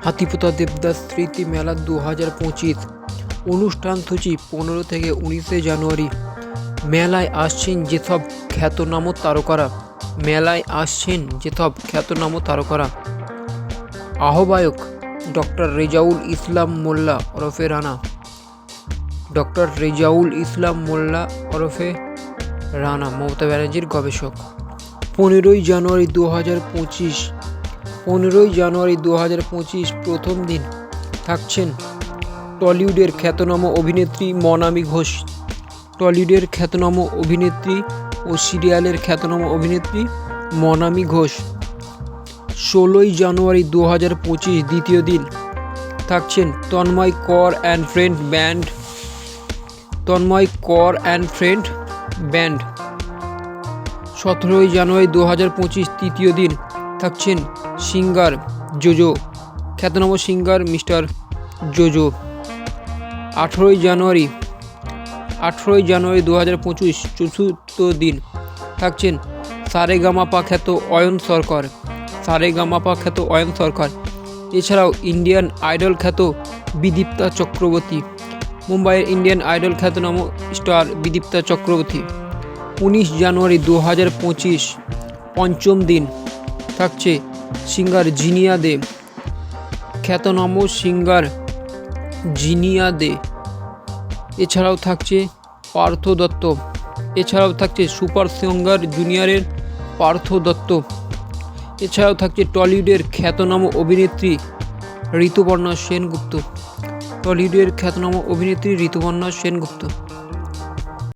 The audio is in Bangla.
হাতিপোতা দেবদাস স্মৃতি মেলা 2025 অনুষ্ঠান সূচি 15 থেকে 19 জানুয়ারি। মেলায় আসছেন যেসব খ্যাতনামা তারকারা। আহ্বায়ক ডক্টর রেজাউল ইসলাম মোল্লা ওরফে রানা মমতা ব্যানার্জির গবেষক। 15 জানুয়ারি 2025 প্রথম দিন থাকছেন টলিউডের খ্যাতনামা অভিনেত্রী মনামি ঘোষ। টলিউডের খ্যাতনামা অভিনেত্রী ও সিরিয়ালের খ্যাতনামা অভিনেত্রী মনামি ঘোষ। 16 জানুয়ারি 2025 দ্বিতীয় দিন থাকছেন তন্ময় কর অ্যান্ড ফ্রেন্ড ব্যান্ড। 17 জানুয়ারি 2025 তৃতীয় দিন থাকছেন সিঙ্গার জোজো, খ্যাতনামা সিঙ্গার মিস্টার জোজো। 18 জানুয়ারি 2025 চতুর্থ দিন থাকছেন সারেগামাপা খ্যাত অয়ন সরকার। এছাড়াও ইন্ডিয়ান আইডল খ্যাত বিদীপ্তা চক্রবর্তী, মুম্বাইয়ের ইন্ডিয়ান আইডল খ্যাতনামা স্টার বিদীপ্তা চক্রবর্তী। 19 জানুয়ারি 2025 পঞ্চম দিন থাকছে সিঙ্গার জিনিয়া দে, খ্যাতনামা সিঙ্গার জিনিয়া দে। এছাড়াও থাকছে পার্থ দত্ত, এছাড়াও থাকছে সুপার সিঙ্গার জুনিয়রের পার্থ দত্ত। এছাড়াও থাকছে টলিউডের খ্যাতনামা অভিনেত্রী ঋতুপর্ণা সেনগুপ্ত।